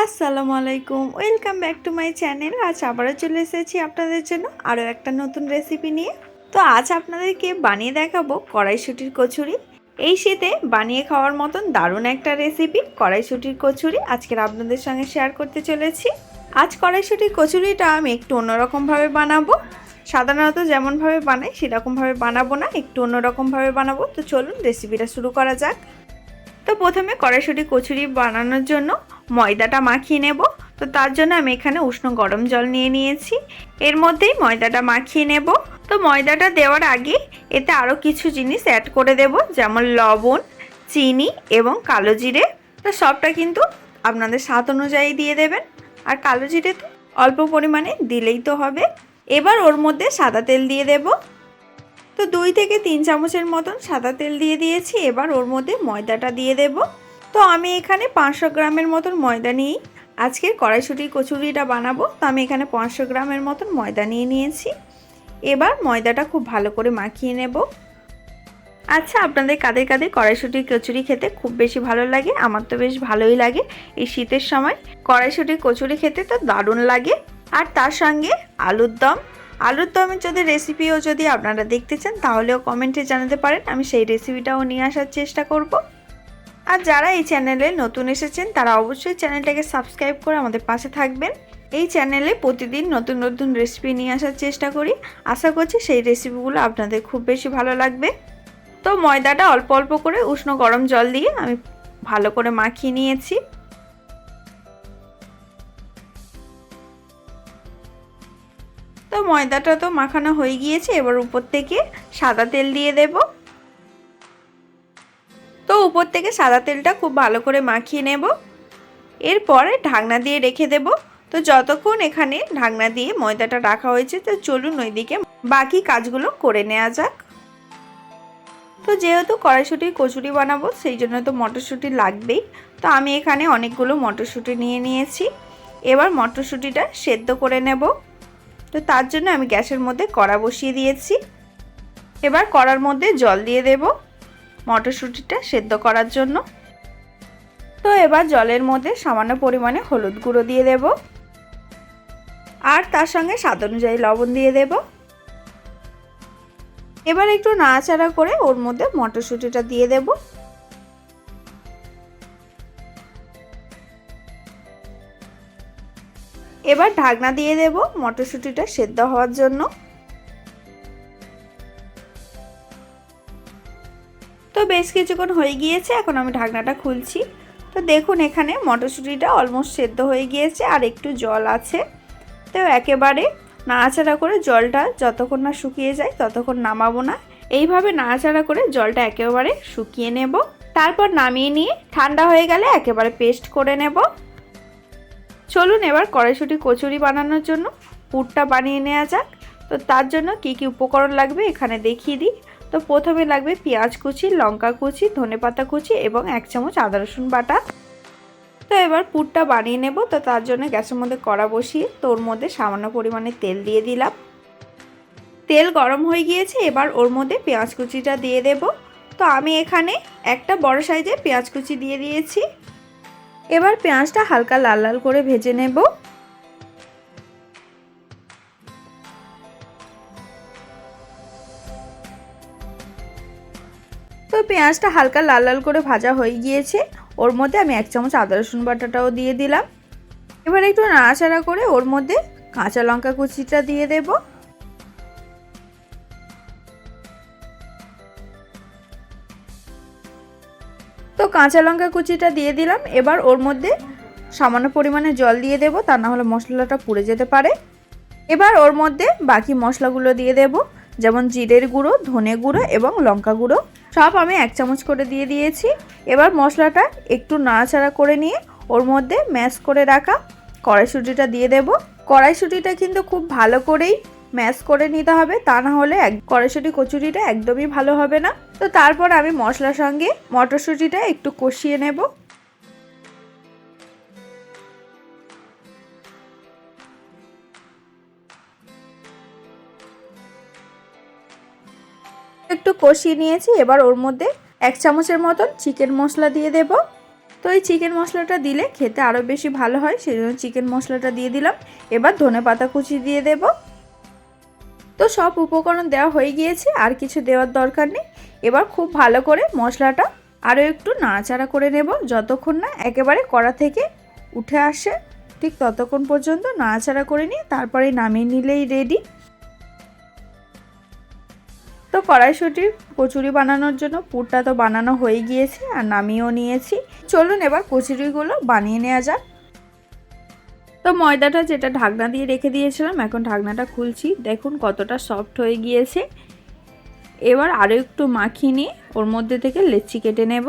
আসসালামু আলাইকুম, welcome back to my channel. আজ আবারও চলে এসেছি আপনাদের জন্য আরও একটা নতুন রেসিপি নিয়ে। তো আজ আপনাদেরকে বানিয়ে দেখাবো কড়াইশুঁটির কচুরি। এই শীতে বানিয়ে খাওয়ার মতন দারুণ একটা রেসিপি কড়াইশুঁটির কচুরি আজকের আপনাদের সঙ্গে শেয়ার করতে চলেছি। আজ কড়াইশুঁটির কচুরিটা আমি একটু অন্যরকমভাবে বানাবো। সাধারণত যেমনভাবে বানাই সেরকমভাবে বানাবো না, একটু অন্যরকমভাবে বানাবো। তো চলুন রেসিপিটা শুরু করা যাক। তো প্রথমে কড়াইশুঁটি কচুরি বানানোর জন্য ময়দাটা মাখিয়ে নেব। তো তার জন্য আমি এখানে উষ্ণ গরম জল নিয়ে নিয়েছি, এর মধ্যেই ময়দাটা মাখিয়ে নেব। তো ময়দাটা দেওয়ার আগে এতে আরও কিছু জিনিস অ্যাড করে দেব, যেমন লবণ, চিনি এবং কালো জিরে। তো সবটা কিন্তু আপনাদের স্বাদ অনুযায়ী দিয়ে দেবেন, আর কালো জিরে তো অল্প পরিমাণে দিলেই তো হবে। এবার ওর মধ্যে সাদা তেল দিয়ে দেব। তো 2 থেকে 3 চামচের মতন সাদা তেল দিয়ে দিয়েছি। এবার ওর মধ্যে ময়দাটা দিয়ে দেব। তো আমি এখানে 500 গ্রামের মতন ময়দা নিয়েই আজকের কড়াইশুঁটির কচুরিটা বানাবো। তো আমি এখানে 500 গ্রামের মতন ময়দা নিয়ে নিয়েছি। এবার ময়দাটা খুব ভালো করে মাখিয়ে নেব। আচ্ছা, আপনাদের কাদের কাদের কড়াইশুঁটির কচুরি খেতে খুব বেশি ভালো লাগে? আমার তো বেশ ভালোই লাগে। এই শীতের সময় কড়াইশুঁটির কচুরি খেতে তো দারুণ লাগে। আর তার সঙ্গে আলুর দমের যদি রেসিপিও যদি আপনারা দেখতে চান তাহলেও কমেন্টে জানাতে পারেন, আমি সেই রেসিপিটাও নিয়ে আসার চেষ্টা করব। আর যারা এই চ্যানেলে নতুন এসেছেন তারা অবশ্যই চ্যানেলটাকে সাবস্ক্রাইব করে আমাদের পাশে থাকবেন। এই চ্যানেলে প্রতিদিন নতুন নতুন রেসিপি নিয়ে আসার চেষ্টা করি। আশা করছি সেই রেসিপিগুলো আপনাদের খুব বেশি ভালো লাগবে। তো ময়দাটা অল্প অল্প করে উষ্ণ গরম জল দিয়ে আমি ভালো করে মাখিয়ে নিয়েছি। তো ময়দাটা তো মাখানো হয়ে গিয়েছে, এবার উপর থেকে সাদা তেল দিয়ে দেব। তো উপর থেকে সাদা তেলটা খুব ভালো করে মাখিয়ে নেব। এরপরে ঢাকনা দিয়ে রেখে দেব। তো যতক্ষণ এখানে ঢাকনা দিয়ে ময়দাটা রাখা হয়েছে, তো চলুন ওইদিকে বাকি কাজগুলো করে নেওয়া যাক। তো যেহেতু কড়াইশুঁটির কচুরি বানাবো সেই জন্য তো মটরশুঁটি লাগবেই। তো আমি এখানে অনেকগুলো মটরশুঁটি নিয়ে নিয়েছি। এবার মটরশুঁটিটা সেদ্ধ করে নেব। তো তার জন্য আমি গ্যাসের মধ্যে কড়া বসিয়ে দিয়েছি। এবার কড়ার মধ্যে জল দিয়ে দেব মটরশুঁটিটা সেদ্ধ করার জন্য। তো এবার জলের মধ্যে সামান্য পরিমাণে হলুদ গুঁড়ো দিয়ে দেব, আর তার সঙ্গে স্বাদ অনুযায়ী লবণ দিয়ে দেব। এবার একটু নাড়াচাড়া করে ওর মধ্যে মটরশুঁটিটা দিয়ে দেব। এবার ঢাকনা দিয়ে দেব মটরশুঁটিটা সেদ্ধ হওয়ার জন্য। তো বেশ কিছুক্ষণ হয়ে গিয়েছে, এখন আমি ঢাকনাটা খুলছি। তো দেখুন এখানে মটরশুঁটিটা অলমোস্ট সেদ্ধ হয়ে গিয়েছে, আর একটু জল আছে। তো একেবারে নাড়াচাড়া করে জলটা যতক্ষণ না শুকিয়ে যায় ততক্ষণ নামাবো না। এইভাবে নাড়াচাড়া করে জলটা একেবারে শুকিয়ে নেব। তারপর নামিয়ে নিয়ে ঠান্ডা হয়ে গেলে একেবারে পেস্ট করে নেব। চলুন এবার কড়াইশুঁটি কচুরি বানানোর জন্য পুরটা বানিয়ে নেওয়া যাক। তো তার জন্য কি কি উপকরণ লাগবে এখানে দেখিয়ে দিই। তো প্রথমে লাগবে পেঁয়াজ কুচি, লঙ্কা কুচি, ধনেপাতা কুচি এবং 1 চামচ আদা রসুন বাটা। তো এবার পুরটা বানিয়ে নেব। তো তার জন্য গ্যাসের মধ্যে কড়া বসিয়ে তোর মধ্যে সামান্য পরিমাণে তেল দিয়ে দিলাম। তেল গরম হয়ে গিয়েছে, এবার ওর মধ্যে পেঁয়াজ কুচিটা দিয়ে দেব। তো আমি এখানে একটা বড় সাইজের পেঁয়াজ কুচি দিয়ে দিয়েছি। এবার পেঁয়াজটা হালকা লাল লাল করে ভেজে নেব। তো পেঁয়াজটা হালকা লাল লাল করে ভাজা হয়ে গিয়েছে, ওর মধ্যে আমি 1 চামচ আদা রসুন বাটাটাও দিয়ে দিলাম। এবার একটু নাড়াচাড়া করে ওর মধ্যে কাঁচা লঙ্কা কুচিটা দিয়ে দেব। তো কাঁচা লঙ্কা কুচিটা দিয়ে দিলাম। এবার ওর মধ্যে সামান্য পরিমাণে জল দিয়ে দেব, তা না হলে মশলাটা পুড়ে যেতে পারে। এবার ওর মধ্যে বাকি মশলাগুলো দিয়ে দেব, যেমন জিরের গুঁড়ো, ধনে গুঁড়ো এবং লঙ্কা গুঁড়ো। সব আমি 1 চামচ করে দিয়ে দিয়েছি। এবার মশলাটা একটু নাড়াচাড়া করে নিয়ে ওর মধ্যে ম্যাশ করে রাখা কড়াইশুঁটিটা দিয়ে দেব। কড়াইশুঁটিটা কিন্তু খুব ভালো করেই ম্যাশ করে নিতে হবে, তা না হলে কড়াইশুঁটি কচুরিটা একদমই ভালো হবে না। তো তারপর আমি মশলার সঙ্গে মটরশুঁটিটা একটু কষিয়ে নেব। একটু কষিয়ে নিয়েছি। এবার ওর মধ্যে 1 চামচের মতন চিকেন মশলা দিয়ে দেব। তো এই চিকেন মশলাটা দিলে খেতে আরও বেশি ভালো হয়, সেই জন্য চিকেন মশলাটা দিয়ে দিলাম। এবার ধনেপাতা কুচি দিয়ে দেব। তো সব উপকরণ দেওয়া হয়ে গিয়েছে, আর কিছু দেওয়ার দরকার নেই। এবার খুব ভালো করে মশলাটা আরও একটু নাড়াচাড়া করে নেব, যতক্ষণ না একেবারে কড়া থেকে উঠে আসে ঠিক ততক্ষণ পর্যন্ত নাড়াচাড়া করে নিয়ে তারপরে নামিয়ে নিলেই রেডি। তো কড়াইশুঁটির কচুরি বানানোর জন্য পুরটা তো বানানো হয়ে গিয়েছে আর নামিয়েও নিয়েছি। চলুন এবার কচুরিগুলো বানিয়ে নেওয়া যাক। তো ময়দাটা যেটা ঢাকনা দিয়ে রেখে দিয়েছিলাম, এখন ঢাকনাটা খুলছি, দেখুন কতটা সফট হয়ে গিয়েছে। এবার আরও একটু মাখিয়ে নিয়ে ওর মধ্যে থেকে লেচি কেটে নেব।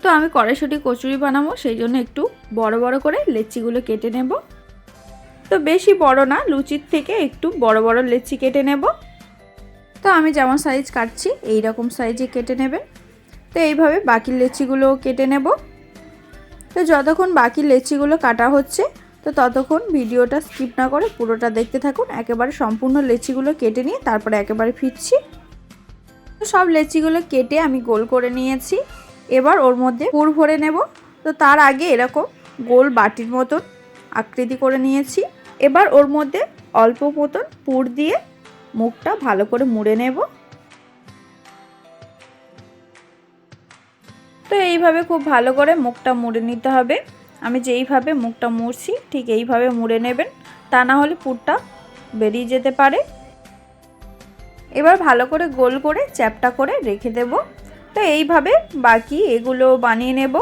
তো আমি কড়াইশুঁটি কচুরি বানাবো, সেই জন্য একটু বড় বড় করে লেচিগুলো কেটে নেব। তো বেশি বড় না, লুচির থেকে একটু বড় বড় লেচি কেটে নেব। তো আমি যেমন সাইজ কাটছি এই রকম সাইজে কেটে নেবেন। তো এইভাবে বাকি লেচিগুলোও কেটে নেব। তো যতক্ষণ বাকি লেচিগুলো কাটা হচ্ছে তো ততক্ষণ ভিডিওটা স্কিপ না করে পুরোটা দেখতে থাকুন। একেবারে সম্পূর্ণ লেচিগুলো কেটে নিয়ে তারপরে একেবারে ফিরছি। তো সব লেচিগুলো কেটে আমি গোল করে নিয়েছি। এবার ওর মধ্যে পুর ভরে নেব। তো তার আগে এরকম গোল বাটির মতন আকৃতি করে নিয়েছি। এবার ওর মধ্যে অল্প মতন পুর দিয়ে মুখটা ভালো করে মুড়ে নেব। তো এইভাবে খুব ভালো করে মুখটা মুড়ে নিতে হবে। আমি যেইভাবে মুখটা মুড়ছি ঠিক এইভাবে মুড়ে নেবেন, তা না হলে পুরটা বেরিয়ে যেতে পারে। এবার ভালো করে গোল করে চ্যাপটা করে রেখে দেব। তো এইভাবে বাকি এগুলো বানিয়ে নেব।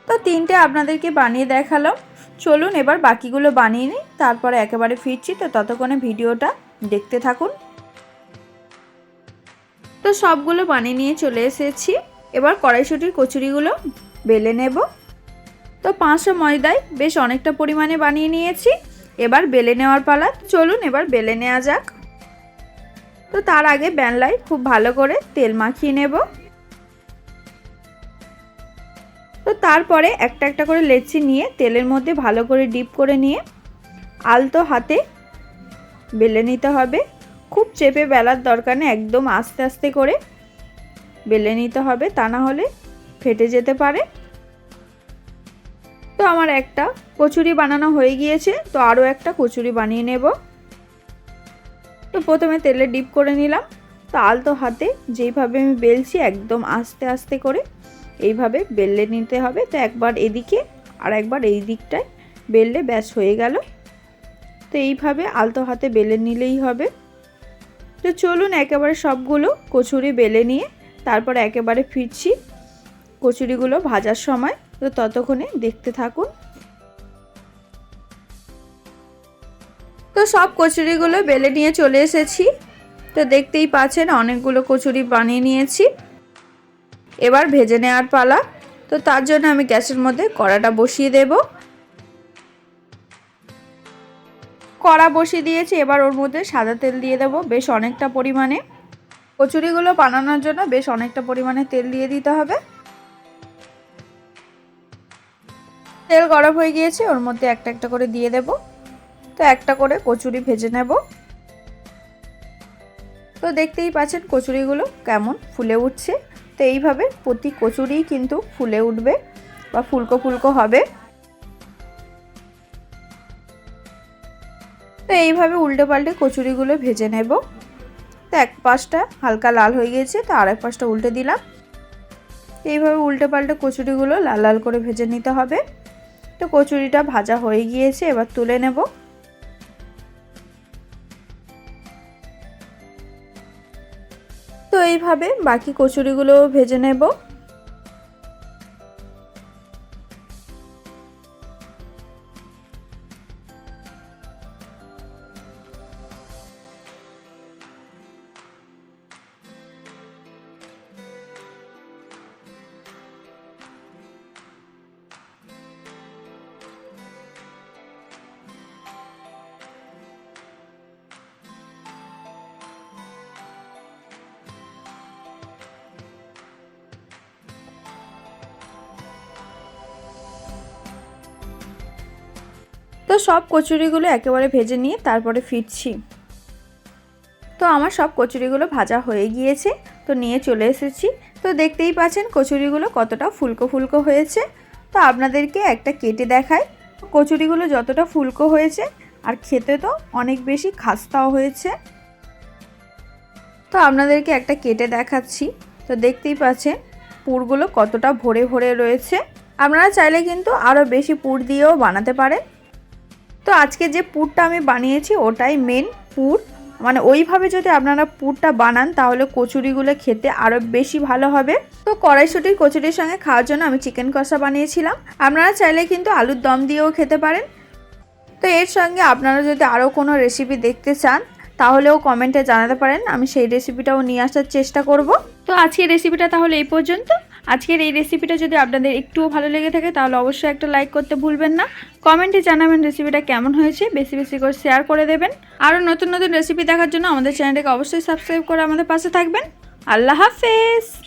তো তিনটে আপনাদেরকে বানিয়ে দেখালাম। চলুন এবার বাকিগুলো বানিয়ে নিই, তারপরে একেবারে ফিরছি। তো ততক্ষণে ভিডিওটা দেখতে থাকুন। তো সবগুলো বানিয়ে নিয়ে চলে এসেছি। এবার কড়াইশুঁটির কচুরিগুলো বেলে নেব। তো 500 ময়দায় বেশ অনেকটা পরিমাণে বানিয়ে নিয়েছি। এবার বেলে নেওয়ার পালা। চলুন এবার বেলে নেওয়া যাক। তো তার আগে বেলনায় খুব ভালো করে তেল মাখিয়ে নেব। তো তারপরে একটা একটা করে লেচি নিয়ে তেলের মধ্যে ভালো করে ডিপ করে নিয়ে আলতো হাতে বেলে নিতে হবে। খুব চেপে বেলার দরকার নেই, একদম আস্তে আস্তে করে বেলে নিতে হবে, তা না হলে ফেটে যেতে পারে। তো আমার একটা কচুরি বানানো হয়ে গিয়েছে, তো আরও একটা কচুরি বানিয়ে নেব। তো প্রথমে তেলে ডিপ করে নিলাম। তো আলতো হাতে যেইভাবে আমি বেলছি একদম আস্তে আস্তে করে এইভাবে বেলে নিতে হবে। তো একবার এদিকে আর একবার এই দিকটায় বেললে ব্যাস হয়ে গেল। তো এইভাবে আলতো হাতে বেলে নিলেই হবে। তো চলুন একেবারে সবগুলো কচুরি বেলে নিয়ে তারপর একেবারে ফিরছি কচুরিগুলো ভাজার সময়। তো ততক্ষণে দেখতে থাকুন। তো সব কচুরিগুলো বেলে নিয়ে চলে এসেছি। তো দেখতেই পাচ্ছেন অনেকগুলো কচুরি বানিয়ে নিয়েছি। এবার ভেজে নেওয়ার পালা। তো তার জন্য আমি গ্যাসের মধ্যে কড়াটা বসিয়ে দেব। কড়া বসিয়ে দিয়েছি। এবার ওর মধ্যে সাদা তেল দিয়ে দেব বেশ অনেকটা পরিমাণে। কচুরিগুলো বানানোর জন্য বেশ অনেকটা পরিমাণে তেল দিয়ে দিতে হবে। তেল গরম হয়ে গিয়েছে, ওর মধ্যে একটা একটা করে দিয়ে দেব। তো একটা করে কচুরি ভেজে নেব। তো দেখতেই পাচ্ছেন কচুরিগুলো কেমন ফুলে উঠছে। তো এইভাবে প্রতি কচুরি কিন্তু ফুলে উঠবে বা ফুলকো ফুলকো হবে। তো এইভাবে উল্টে পাল্টে কচুরিগুলো ভেজে নেব। তো এক পাশটা হালকা লাল হয়ে গিয়েছে, তো আরেক পাশটা উল্টে দিলাম। এইভাবে উল্টে পাল্টে কচুরিগুলো লাল লাল করে ভেজে নিতে হবে। তো কচুরিটা ভাজা হয়ে গিয়েছে, এবার তুলে নেব। তো এইভাবে বাকি কচুরিগুলো ভেজে নেব। তো সব কচুরিগুলো একেবারে ভেজে নিয়ে তারপরে ফিরছি। তো আমার সব কচুরিগুলো ভাজা হয়ে গিয়েছে, তো নিয়ে চলে এসেছি। তো দেখতেই পাচ্ছেন কচুরিগুলো কতটা ফুলকো ফুলকো হয়েছে। তো আপনাদেরকে একটা কেটে দেখাই। কচুরিগুলো যতটা ফুলকো হয়েছে আর খেতে তো অনেক বেশি খাস্তাও হয়েছে। তো আপনাদেরকে একটা কেটে দেখাচ্ছি। তো দেখতেই পাচ্ছেন পুরগুলো কতটা ভরে ভরে রয়েছে। আপনারা চাইলে কিন্তু আরও বেশি পুর দিয়েও বানাতে পারেন। তো আজকে যে পুরটা আমি বানিয়েছি ওটাই মেন পুর, মানে ওইভাবে যদি আপনারা পুরটা বানান তাহলে কচুরিগুলো খেতে আরও বেশি ভালো হবে। তো কড়াইশুঁটির কচুরির সঙ্গে খাওয়ার জন্য আমি চিকেন কষা বানিয়েছিলাম। আপনারা চাইলে কিন্তু আলুর দম দিয়েও খেতে পারেন। তো এর সঙ্গে আপনারা যদি আরও কোনো রেসিপি দেখতে চান তাহলেও কমেন্টে জানাতে পারেন, আমি সেই রেসিপিটাও নিয়ে আসার চেষ্টা করব। তো আজকের রেসিপিটা তাহলে এই পর্যন্ত। আজকের এই রেসিপিটা যদি আপনাদের একটুও ভালো লেগে থাকে তাহলে অবশ্যই একটা লাইক করতে ভুলবেন না। কমেন্টে জানাবেন রেসিপিটা কেমন হয়েছে, বেশি বেশি করে শেয়ার করে দেবেন। আরও নতুন নতুন রেসিপি দেখার জন্য আমাদের চ্যানেলটাকে অবশ্যই সাবস্ক্রাইব করে আমাদের পাশে থাকবেন। আল্লাহ হাফেজ।